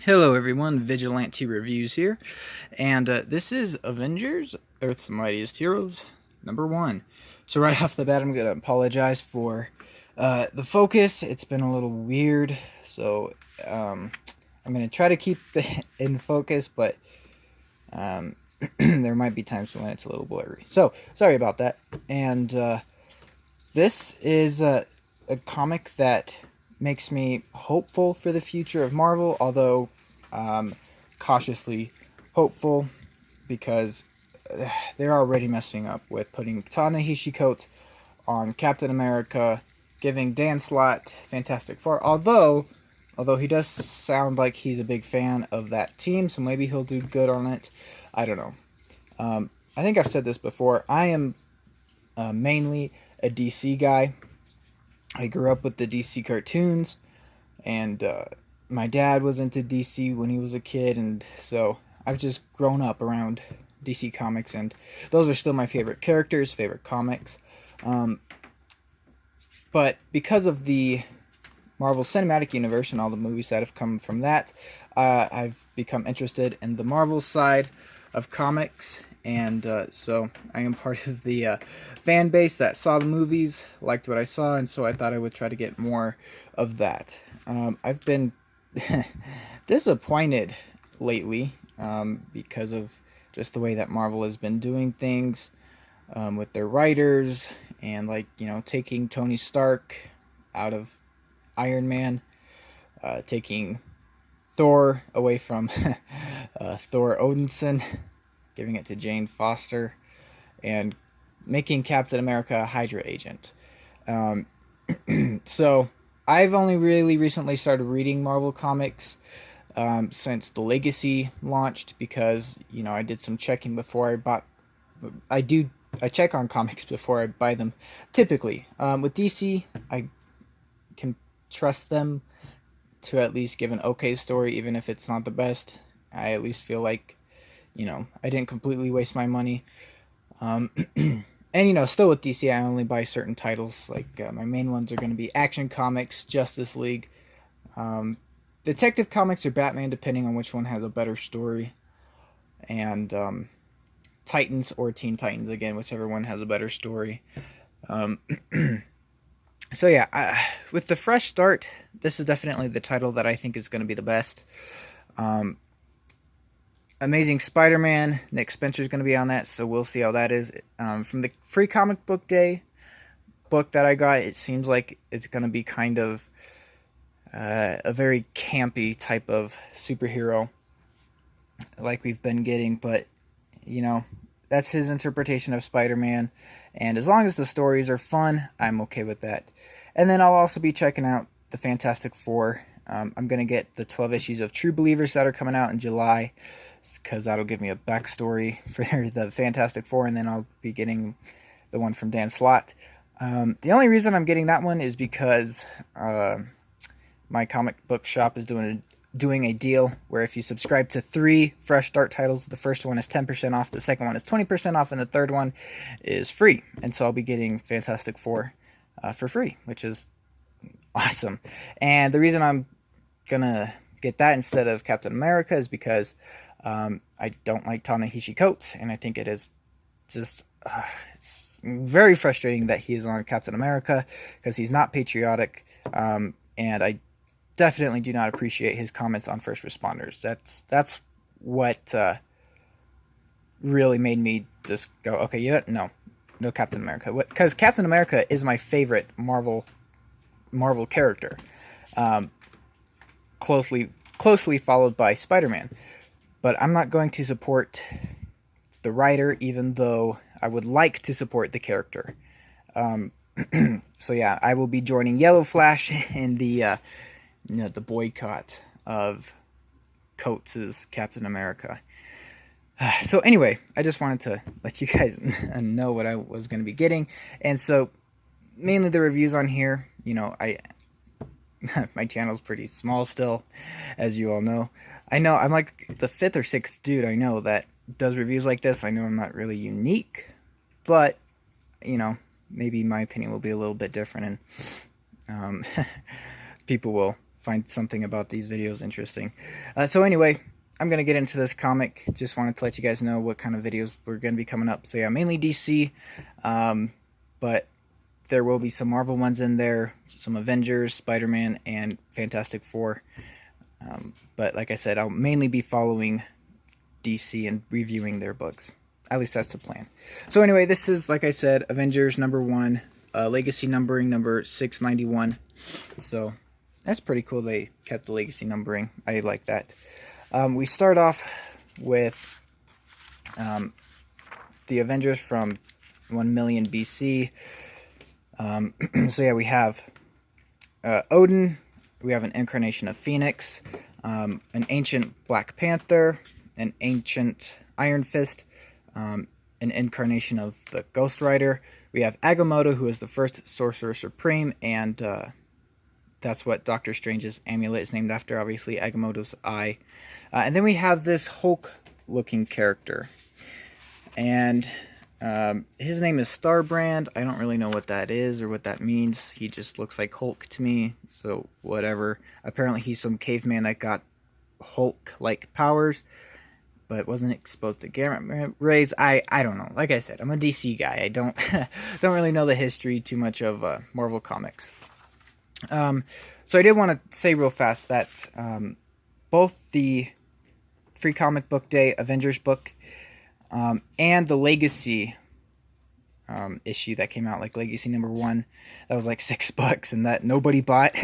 Hello everyone, Vigilante Reviews here, and this is Avengers, Earth's Mightiest Heroes, #1. So right off the bat, I'm going to apologize for the focus. It's been a little weird, so I'm going to try to keep it in focus, but there might be times when it's a little blurry. So, sorry about that. And this is a comic that makes me hopeful for the future of Marvel, although cautiously hopeful because they're already messing up with putting Ta-Nehisi Coates on Captain America, giving Dan Slott Fantastic Four, although he does sound like he's a big fan of that team, so maybe he'll do good on it. I don't know. I think I've said this before. I am mainly a DC guy. I grew up with the DC cartoons, and my dad was into DC when he was a kid, and so I've just grown up around DC comics, and those are still my favorite characters, favorite comics. But because of the Marvel Cinematic Universe and all the movies that have come from that, I've become interested in the Marvel side of comics, and so I am part of the fan base that saw the movies, liked what I saw, and so I thought I would try to get more of that. I've been disappointed lately because of just the way that Marvel has been doing things with their writers, and taking Tony Stark out of Iron Man, taking Thor away from Thor Odinson, giving it to Jane Foster, and making Captain America a Hydra agent. So I've only really recently started reading Marvel comics since the Legacy launched, because I did some checking before I bought. I check on comics before I buy them. Typically, with DC, I can trust them to at least give an okay story, even if it's not the best. I at least feel like I didn't completely waste my money. And still with DC, I only buy certain titles. Like my main ones are going to be Action Comics, Justice League, Detective Comics, or Batman, depending on which one has a better story, and Titans or Teen Titans, again, whichever one has a better story. So yeah, with the fresh start, this is definitely the title that I think is going to be the best. Amazing Spider-Man, Nick Spencer's going to be on that, so we'll see how that is. From the free comic book day book that I got, it seems like it's going to be kind of a very campy type of superhero like we've been getting, but that's his interpretation of Spider-Man, and as long as the stories are fun, I'm okay with that. And then I'll also be checking out the Fantastic Four. I'm going to get the 12 issues of True Believers that are coming out in July, because that'll give me a backstory for the Fantastic Four, and then I'll be getting the one from Dan Slott. The only reason I'm getting that one is because my comic book shop is doing a deal where if you subscribe to 3 fresh start titles, the first one is 10% off, the second one is 20% off, and the third one is free. And so I'll be getting Fantastic Four for free, which is awesome. And the reason I'm gonna get that instead of Captain America is because I don't like Ta-Nehisi Coates, and I think it is just it's very frustrating that he is on Captain America, because he's not patriotic, and I definitely do not appreciate his comments on first responders. That's what really made me just go, okay, no Captain America, because Captain America is my favorite Marvel character, closely followed by Spider-Man. But I'm not going to support the writer, even though I would like to support the character. So yeah, I will be joining Yellow Flash in the boycott of Coates' Captain America. So anyway, I just wanted to let you guys know what I was going to be getting. And so mainly the reviews on here, my channel's pretty small still, as you all know. I know I'm like the 5th or 6th dude I know that does reviews like this. I know I'm not really unique, but maybe my opinion will be a little bit different, and people will find something about these videos interesting. So anyway, I'm going to get into this comic. Just wanted to let you guys know what kind of videos we're going to be coming up. So yeah, mainly DC, but there will be some Marvel ones in there, some Avengers, Spider-Man, and Fantastic Four. But like I said, I'll mainly be following DC and reviewing their books. At least that's the plan. So anyway, this is, like I said, Avengers #1, Legacy numbering number 691. So that's pretty cool they kept the Legacy numbering. I like that. We start off with the Avengers from 1 million BC. So yeah, we have Odin, we have an incarnation of Phoenix, an ancient Black Panther, an ancient Iron Fist, an incarnation of the Ghost Rider. We have Agamotto, who is the first Sorcerer Supreme, and that's what Doctor Strange's amulet is named after, obviously, Agamotto's eye. And then we have this Hulk-looking character, and his name is Starbrand. I don't really know what that is or what that means. He just looks like Hulk to me, so whatever. Apparently he's some caveman that got Hulk-like powers, but wasn't exposed to gamma rays. I don't know. Like I said, I'm a DC guy. I don't don't really know the history too much of Marvel Comics. So I did want to say real fast that both the Free Comic Book Day Avengers book and the Legacy issue that came out, like Legacy #1, that was like $6 and that nobody bought.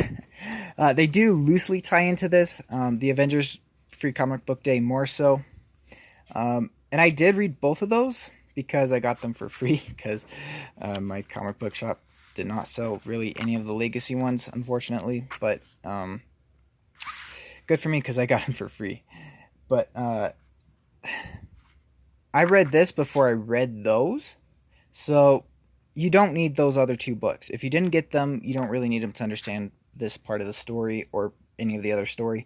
They do loosely tie into this. The Avengers Free Comic Book Day more so. And I did read both of those because I got them for free, because my comic book shop did not sell really any of the Legacy ones, unfortunately. But good for me, because I got them for free. But I read this before I read those, so you don't need those other two books. If you didn't get them, you don't really need them to understand this part of the story or any of the other story.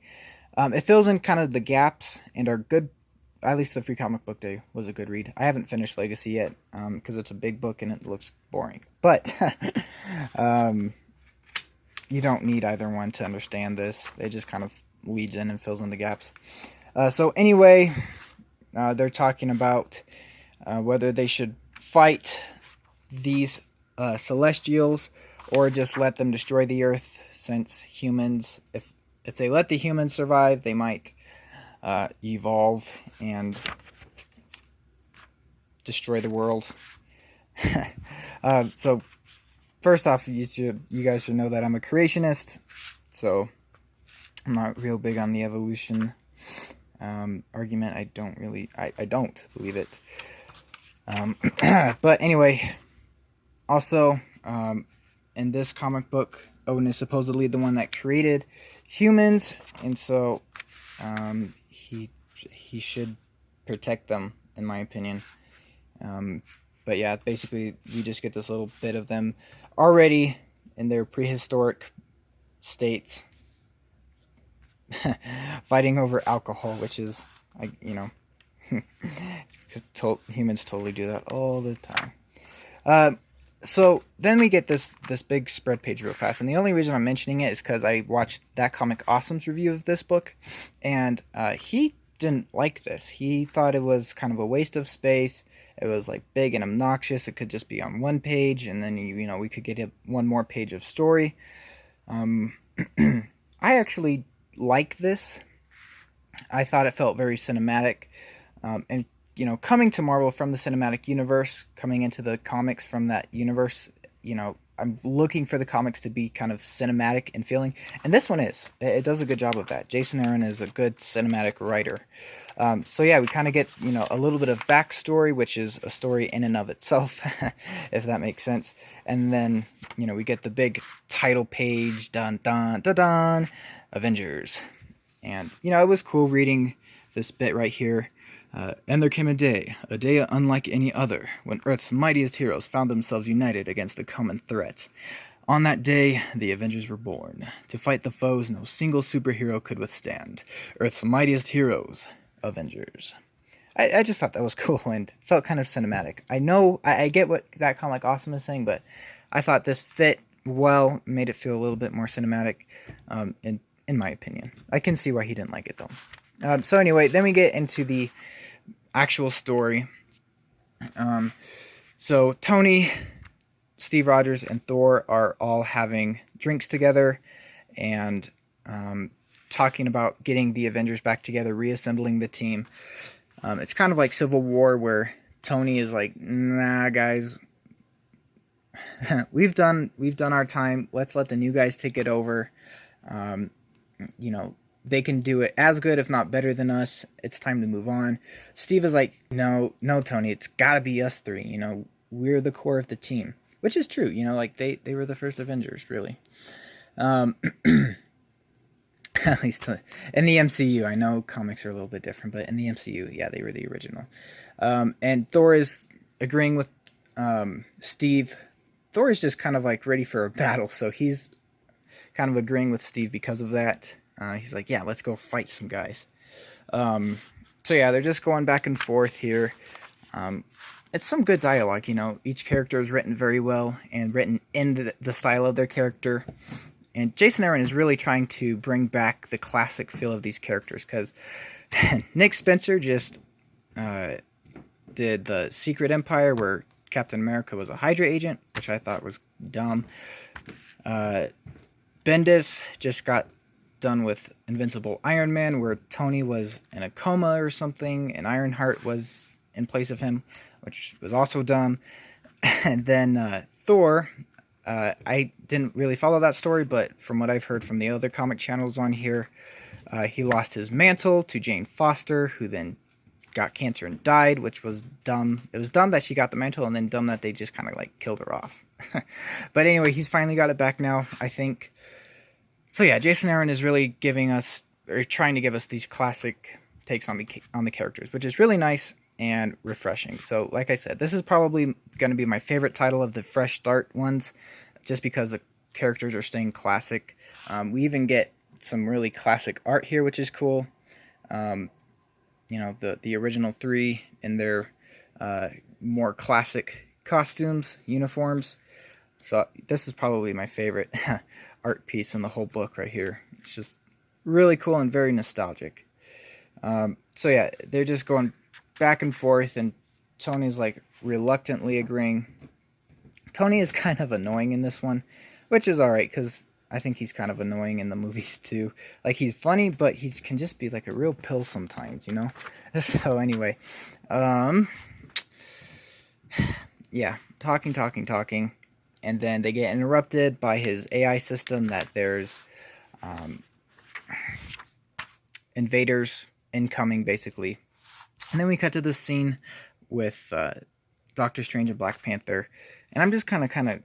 It fills in kind of the gaps and are good. At least the Free Comic Book Day was a good read. I haven't finished Legacy yet, because it's a big book and it looks boring. But you don't need either one to understand this. It just kind of leads in and fills in the gaps. So anyway, they're talking about whether they should fight these Celestials or just let them destroy the Earth, since humans, if they let the humans survive, they might evolve and destroy the world. So first off, you guys should know that I'm a creationist, so I'm not real big on the evolution argument. I don't believe it. But anyway, also in this comic book, Odin is supposedly the one that created humans, and so he should protect them, in my opinion. But yeah, basically we just get this little bit of them already in their prehistoric states fighting over alcohol, which is, humans totally do that all the time. So then we get this big spread page real fast, and the only reason I'm mentioning it is because I watched That Comic Awesome's review of this book, and he didn't like this. He thought it was kind of a waste of space. It was like big and obnoxious. It could just be on one page, and then we could get one more page of story. I actually like this. I thought it felt very cinematic, and coming to Marvel from the cinematic universe, coming into the comics from that universe, I'm looking for the comics to be kind of cinematic in feeling, and this one is. It does a good job of that. Jason Aaron is a good cinematic writer. So yeah, we kind of get, a little bit of backstory, which is a story in and of itself, if that makes sense. And then, we get the big title page, dun dun dun dun, Avengers. And, it was cool reading this bit right here. And there came a day unlike any other, when Earth's mightiest heroes found themselves united against a common threat. On that day, the Avengers were born, to fight the foes no single superhero could withstand. Earth's mightiest heroes, Avengers. I just thought that was cool and felt kind of cinematic. I know, I get what That Comic Awesome is saying, but I thought this fit well, made it feel a little bit more cinematic. And in my opinion. I can see why he didn't like it, though. So anyway, then we get into the actual story. So Tony, Steve Rogers, and Thor are all having drinks together and talking about getting the Avengers back together, reassembling the team. It's kind of like Civil War, where Tony is like, nah, guys, we've done our time. Let's let the new guys take it over. You know, they can do it as good, if not better than us. It's time to move on. Steve is like, no, Tony, it's got to be us three. You know, we're the core of the team, which is true. You know, like they were the first Avengers, really. At least in the MCU. I know comics are a little bit different, but in the MCU, yeah, they were the original. And Thor is agreeing with Steve. Thor is just kind of like ready for a battle, so he's kind of agreeing with Steve because of that. He's like, yeah, let's go fight some guys. So yeah, they're just going back and forth here. It's some good dialogue, you know. Each character is written very well and written in the style of their character. And Jason Aaron is really trying to bring back the classic feel of these characters, because Nick Spencer just did the Secret Empire, where Captain America was a Hydra agent, which I thought was dumb. Bendis just got done with Invincible Iron Man, where Tony was in a coma or something, and Ironheart was in place of him, which was also dumb. And then Thor, I didn't really follow that story, but from what I've heard from the other comic channels on here, he lost his mantle to Jane Foster, who then got cancer and died, which was dumb. It was dumb that she got the mantle, and then dumb that they just kind of like killed her off. But anyway, he's finally got it back now, I think. So yeah, Jason Aaron is really giving us, or trying to give us, these classic takes on the characters, which is really nice and refreshing. So like I said, this is probably going to be my favorite title of the fresh start ones, just because the characters are staying classic. We even get some really classic art here, which is cool. You know, the original three in their more classic costumes, uniforms. So this is probably my favorite art piece in the whole book right here. It's just really cool and very nostalgic. So yeah, they're just going back and forth, and Tony's like reluctantly agreeing. Tony is kind of annoying in this one, which is alright, because I think he's kind of annoying in the movies too. Like, he's funny, but he can just be like a real pill sometimes, you know? So anyway, yeah, talking, and then they get interrupted by his AI system that there's invaders incoming, basically. And then we cut to this scene with Doctor Strange and Black Panther. And I'm just gonna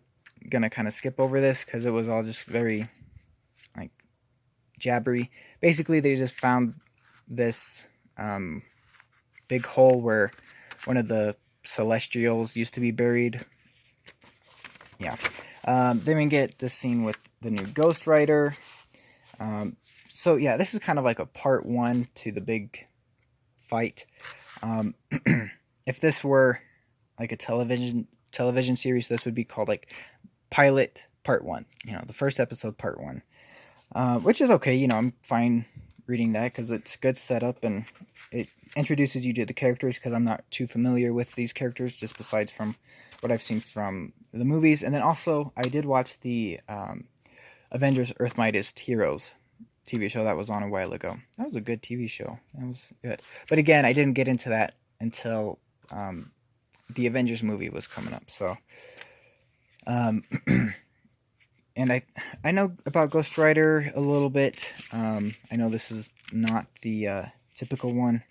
skip over this, because it was all just very, like, jabbery. Basically, they just found this big hole where one of the Celestials used to be buried. Yeah. Then we get this scene with the new Ghost Rider. So yeah, this is kind of like a part one to the big fight. If this were like a television series, this would be called like Pilot Part 1. You know, the first episode, Part 1. Which is okay, you know, I'm fine reading that, because it's good setup, and it introduces you to the characters, because I'm not too familiar with these characters, just besides from what I've seen from the movies. And then also, I did watch the Avengers Earth Mightiest Heroes TV show that was on a while ago. That was a good TV show. That was good. But again, I didn't get into that until the Avengers movie was coming up. So, and I know about Ghost Rider a little bit. I know this is not the typical one.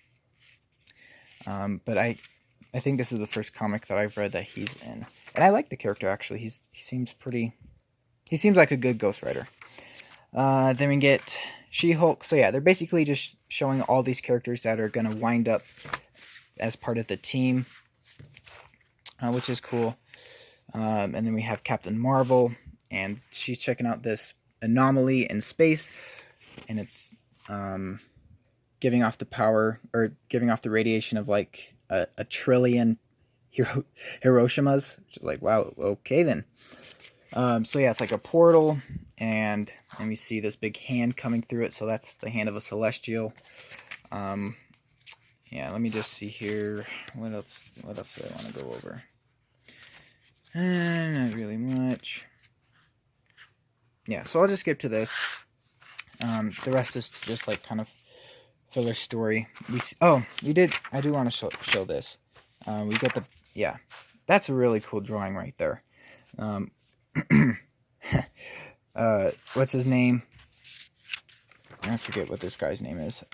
But I think this is the first comic that I've read that he's in. And I like the character, actually. He seems like a good Ghost Rider. Then we get She-Hulk. So yeah, they're basically just showing all these characters that are going to wind up as part of the team, which is cool. And then we have Captain Marvel, and she's checking out this anomaly in space, and it's giving off the power, or giving off the radiation of like a trillion Hiroshimas, which is like, wow, okay then. So yeah, it's like a portal, and we see this big hand coming through it, so that's the hand of a celestial. Yeah, let me just see here. What else do I want to go over? Not really much. Yeah, so I'll just skip to this. The rest is just like kind of filler story. I do want to show this. We got the, yeah, that's a really cool drawing right there. What's his name? I forget what this guy's name is.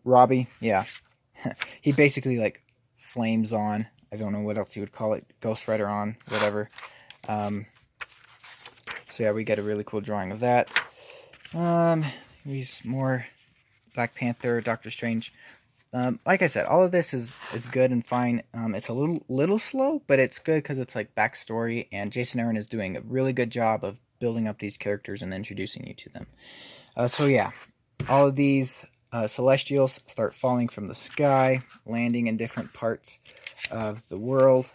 Robbie, yeah. He basically like flames on. I don't know what else you would call it. Ghost Rider on, whatever. So yeah, we get a really cool drawing of that. He's more Black Panther, Doctor Strange. Like I said, all of this is good and fine. It's a little slow, but it's good because it's like backstory, and Jason Aaron is doing a really good job of building up these characters and introducing you to them. So yeah, all of these celestials start falling from the sky, landing in different parts of the world.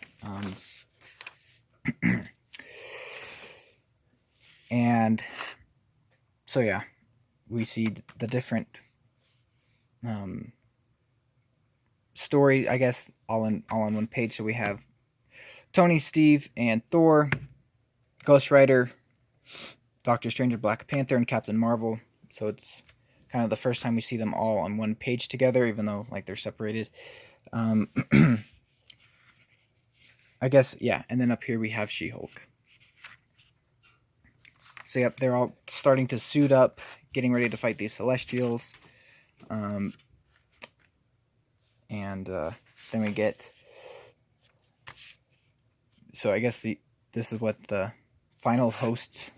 And so yeah, we see the different story, I guess, all in one page. So we have Tony, Steve, and Thor, Ghost Rider, Doctor Strange, Black Panther, and Captain Marvel. So it's kind of the first time we see them all on one page together, even though like they're separated. I guess, yeah. And then up here we have She-Hulk. So yep, they're all starting to suit up, getting ready to fight these Celestials. And then we get, so I guess this is what the final hosts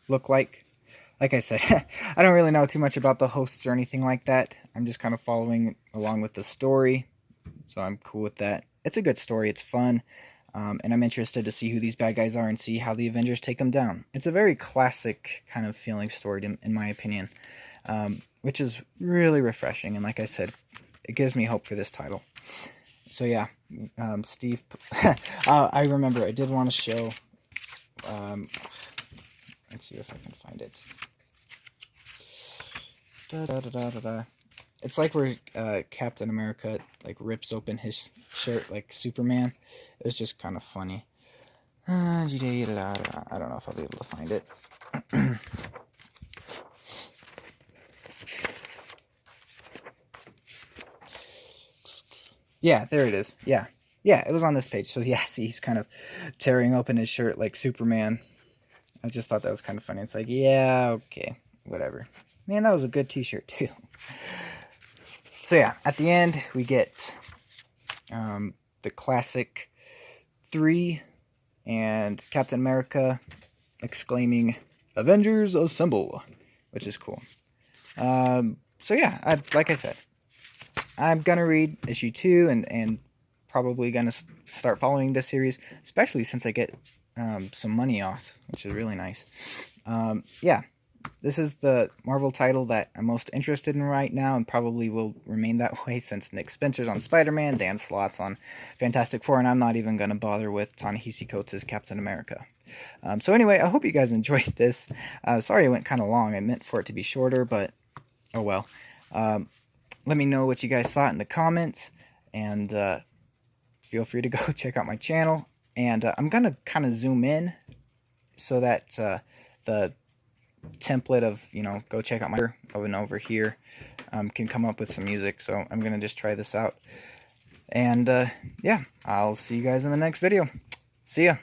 look like. Like I said, I don't really know too much about the hosts or anything like that. I'm just kind of following along with the story, so I'm cool with that. It's a good story, it's fun, and I'm interested to see who these bad guys are and see how the Avengers take them down. It's a very classic kind of feeling story, in my opinion, which is really refreshing, and like I said, it gives me hope for this title. So yeah, Steve, I remember I did want to show, let's see if I can find it. It's like where Captain America like rips open his shirt like Superman. It was just kind of funny. I don't know if I'll be able to find it. Yeah, there it is. Yeah, it was on this page. So yeah, see, he's kind of tearing open his shirt like Superman. I just thought that was kind of funny. It's like, yeah, okay, whatever. Man, that was a good t-shirt too. So yeah, at the end we get the classic 3 and Captain America exclaiming, "Avengers Assemble," which is cool. So yeah, like I said, I'm gonna read issue 2 and probably gonna start following this series, especially since I get some money off, which is really nice. Yeah, this is the Marvel title that I'm most interested in right now, and probably will remain that way since Nick Spencer's on Spider-Man, Dan Slott's on Fantastic Four, and I'm not even going to bother with Ta-Nehisi Coates' Captain America. So anyway, I hope you guys enjoyed this. Sorry it went kind of long. I meant for it to be shorter, but oh well. Let me know what you guys thought in the comments, and feel free to go check out my channel. And I'm going to kind of zoom in so that the template of, go check out my over here can come up with some music. So I'm going to just try this out. And yeah, I'll see you guys in the next video. See ya.